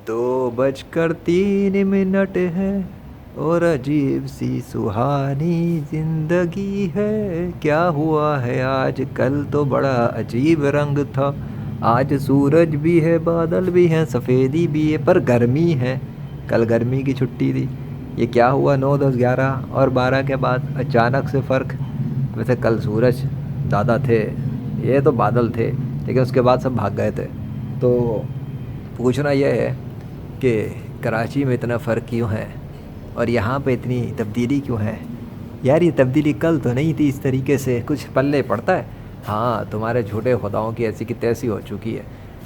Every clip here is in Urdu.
2:03 ہے اور عجیب سی سہانی زندگی ہے. کیا ہوا ہے آج کل تو بڑا عجیب رنگ تھا. آج سورج بھی ہے بادل بھی ہیں سفیدی بھی ہے پر گرمی ہے. کل گرمی کی چھٹی تھی. یہ کیا ہوا 9 10 11 اور 12 کے بعد اچانک سے فرق. ویسے کل سورج دادا تھے, یہ تو بادل تھے, لیکن اس کے بعد سب بھاگ گئے تھے. تو پوچھنا یہ ہے کہ کراچی میں اتنا فرق کیوں ہے اور یہاں پہ اتنی تبدیلی کیوں ہے. یار یہ تبدیلی کل تو نہیں تھی اس طریقے سے, کچھ پلے پڑتا ہے. ہاں تمہارے جھوٹے خداؤں کی ایسی کی تیسی ہو چکی ہے.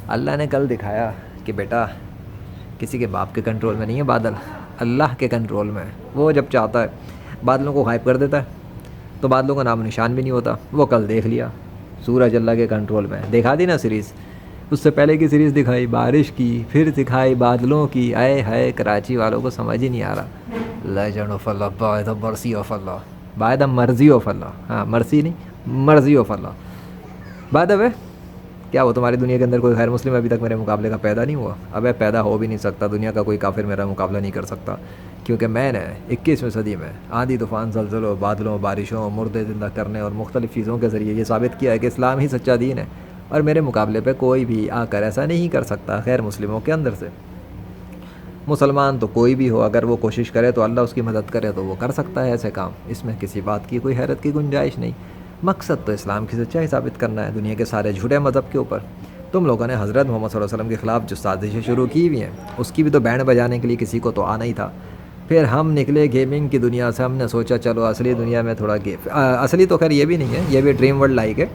اللہ نے کل دکھایا کہ بیٹا کسی کے باپ کے کنٹرول میں نہیں ہے بادل, اللہ کے کنٹرول میں ہے. وہ جب چاہتا ہے بادلوں کو غائب کر دیتا ہے تو بادلوں کا نام نشان بھی نہیں ہوتا. وہ کل دیکھ لیا سورج اللہ کے کنٹرول میں. دکھا دی نا سیریز, اس سے پہلے کی سیریز دکھائی بارش کی, پھر دکھائی بادلوں کی. آئے ہائے کراچی والوں کو سمجھ ہی نہیں آ رہا. Legend of Allah by the mercy of Allah, by the مرضی آف اللہ. ہاں مرضی نہیں مرضی آف اللہ. بائی دا وے کیا وہ تمہاری دنیا کے اندر کوئی غیر مسلم ابھی تک میرے مقابلے کا پیدا نہیں ہوا؟ ابے پیدا ہو بھی نہیں سکتا. دنیا کا کوئی کافر میرا مقابلہ نہیں کر سکتا, کیونکہ میں نے 21ویں صدی میں آندھی طوفان زلزلوں بادلوں بارشوں مردے زندہ کرنے اور مختلف چیزوں کے ذریعے یہ ثابت کیا ہے کہ اسلام ہی سچا دین ہے. اور میرے مقابلے پہ کوئی بھی آ کر ایسا نہیں کر سکتا غیر مسلموں کے اندر سے. مسلمان تو کوئی بھی ہو, اگر وہ کوشش کرے تو اللہ اس کی مدد کرے تو وہ کر سکتا ہے ایسے کام. اس میں کسی بات کی کوئی حیرت کی گنجائش نہیں. مقصد تو اسلام کی سچائی ثابت کرنا ہے دنیا کے سارے جھوٹے مذہب کے اوپر. تم لوگوں نے حضرت محمد صلی اللہ علیہ وسلم کے خلاف جو سازشیں شروع کی ہوئی ہیں اس کی بھی تو بینڈ بجانے کے لیے کسی کو تو آنا ہی تھا. پھر ہم نکلے گیمنگ کی دنیا سے. ہم نے سوچا چلو اصلی دنیا میں تھوڑا اصلی تو خیر یہ بھی نہیں ہے, یہ بھی ڈریم ورلڈ لائک ہے.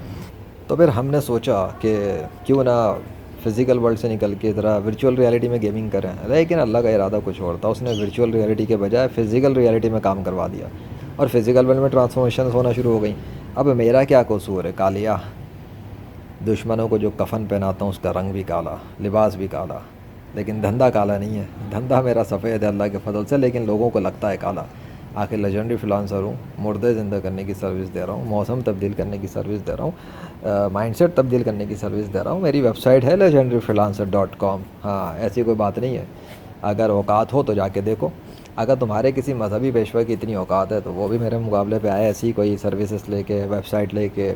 تو پھر ہم نے سوچا کہ کیوں نہ فزیکل ورلڈ سے نکل کے ذرا ورچوئل ریالٹی میں گیمنگ کریں. لیکن اللہ کا ارادہ کچھ اور تھا. اس نے ورچوئل ریالٹی کے بجائے فزیکل ریالٹی میں کام کروا دیا اور فزیکل ورلڈ میں ٹرانسفارمیشنز ہونا شروع ہو گئیں. اب میرا کیا قصور ہے؟ کالیا دشمنوں کو جو کفن پہناتا ہوں اس کا رنگ بھی کالا, لباس بھی کالا, لیکن دھندا کالا نہیں ہے. دھندا میرا سفید ہے اللہ کے فضل سے, لیکن لوگوں کو لگتا ہے کالا. آخر لیجنڈری فریلانسر ہوں, مردے زندہ کرنے کی سروس دے رہا ہوں, موسم تبدیل کرنے کی سروس دے رہا ہوں, مائنڈ سیٹ تبدیل کرنے کی سروس دے رہا ہوں. میری ویب سائٹ ہے legendaryfreelancer.com. ہاں ایسی کوئی بات نہیں ہے. اگر اوقات ہو تو جا کے دیکھو. اگر تمہارے کسی مذہبی پیشوا کی اتنی اوقات ہے تو وہ بھی میرے مقابلے پہ آئے ایسی کوئی سروسز لے کے, ویب سائٹ لے کے,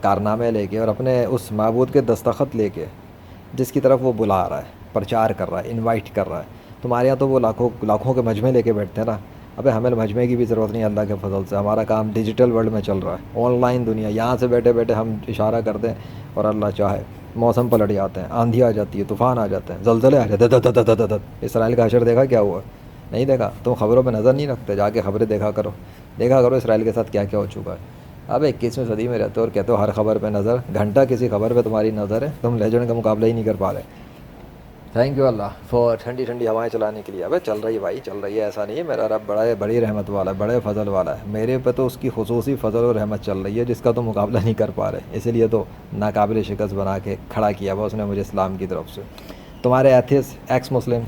کارنامے لے کے اور اپنے اس معبود کے دستخط لے کے جس کی طرف وہ بلا رہا ہے, پرچار کر رہا ہے, انوائٹ کر رہا ہے. تمہارے یہاں تو وہ لاکھوں کے مجمع لے کے بیٹھتے ہیں نا. ابے ہمیں مجمع کی بھی ضرورت نہیں اللہ کے فضل سے. ہمارا کام ڈیجیٹل ورلڈ میں چل رہا ہے, آن لائن دنیا. یہاں سے بیٹھے بیٹھے ہم اشارہ کر دیں اور اللہ چاہے موسم پلٹ جاتے ہیں, آندھی آ جاتی ہے, طوفان آ جاتے ہیں, زلزلے آ جاتے ہیں. اسرائیل کا حشر دیکھا کیا ہوا؟ نہیں دیکھا؟ تم خبروں پہ نظر نہیں رکھتے, جا کے خبریں دیکھا کرو اسرائیل کے ساتھ کیا کیا ہو چکا ہے. اب 21ویں صدی میں رہتے ہو اور کہتے ہو ہر خبر پہ نظر. گھنٹہ کسی خبر پہ تمہاری نظر ہے, تم لیجنڈ کا مقابلہ ہی نہیں کر پا رہے. تھینک یو اللہ فور ٹھنڈی ٹھنڈی ہوائیں چلانے کے لیے. ابے چل رہی ہے بھائی, چل رہی ہے. ایسا نہیں ہے, میرا رب بڑی رحمت والا ہے, بڑے فضل والا ہے. میرے پہ تو اس کی خصوصی فضل اور رحمت چل رہی ہے جس کا تو مقابلہ نہیں کر پا رہے. اسی لیے تو ناقابل شکست بنا کے کھڑا کیا ہوا اس نے مجھے اسلام کی طرف سے. تمہارے ایتھیس, ایکس مسلم,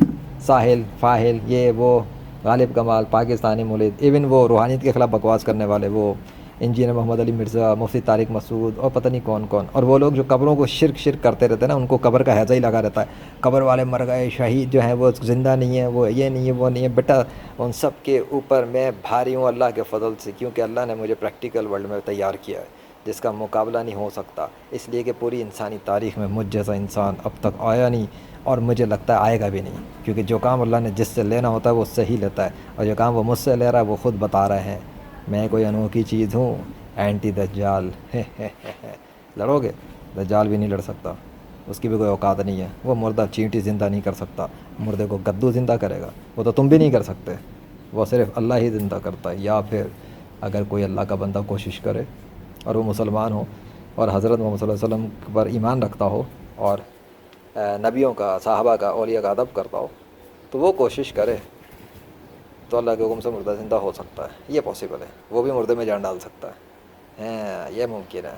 ساحل فاحل, یہ وہ, غالب کمال, پاکستانی مولد, ایون وہ روحانیت کے خلاف بکواس کرنے والے, وہ انجینئر محمد علی مرزا, مفتی طارق مسعود اور پتہ نہیں کون کون. اور وہ لوگ جو قبروں کو شرک کرتے رہتے ہیں نا, ان کو قبر کا ہیضہ ہی لگا رہتا ہے. قبر والے مر گئے, شہید جو ہیں وہ زندہ نہیں ہیں, وہ یہ نہیں ہے وہ نہیں ہے. بیٹا ان سب کے اوپر میں بھاری ہوں اللہ کے فضل سے, کیونکہ اللہ نے مجھے پریکٹیکل ورلڈ میں تیار کیا ہے جس کا مقابلہ نہیں ہو سکتا. اس لیے کہ پوری انسانی تاریخ میں مجھ جیسا انسان اب تک آیا نہیں, اور مجھے لگتا ہے آئے گا بھی نہیں. کیونکہ جو کام اللہ نے جس سے لینا ہوتا ہے وہ اس سے ہی لیتا ہے, اور جو کام وہ مجھ سے لے رہا ہے وہ خود بتا رہے ہیں میں کوئی انوکھی چیز ہوں, اینٹی دجال. لڑو گے؟ دجال بھی نہیں لڑ سکتا, اس کی بھی کوئی اوقات نہیں ہے. وہ مردہ چینٹی زندہ نہیں کر سکتا, مردے کو گدو زندہ کرے گا, وہ تو تم بھی نہیں کر سکتے. وہ صرف اللہ ہی زندہ کرتا ہے. یا پھر اگر کوئی اللہ کا بندہ کوشش کرے اور وہ مسلمان ہو اور حضرت محمد صلی اللہ علیہ وسلم پر ایمان رکھتا ہو اور نبیوں کا, صحابہ کا, اولیاء کا ادب کرتا ہو, تو وہ کوشش کرے تو اللہ کے حکم سے مردہ زندہ ہو سکتا ہے. یہ پاسبل ہے. وہ بھی مردے میں جان ڈال سکتا ہے. یہ ممکن ہے.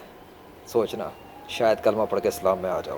سوچنا, شاید کلمہ پڑھ کے اسلام میں آ جاؤ.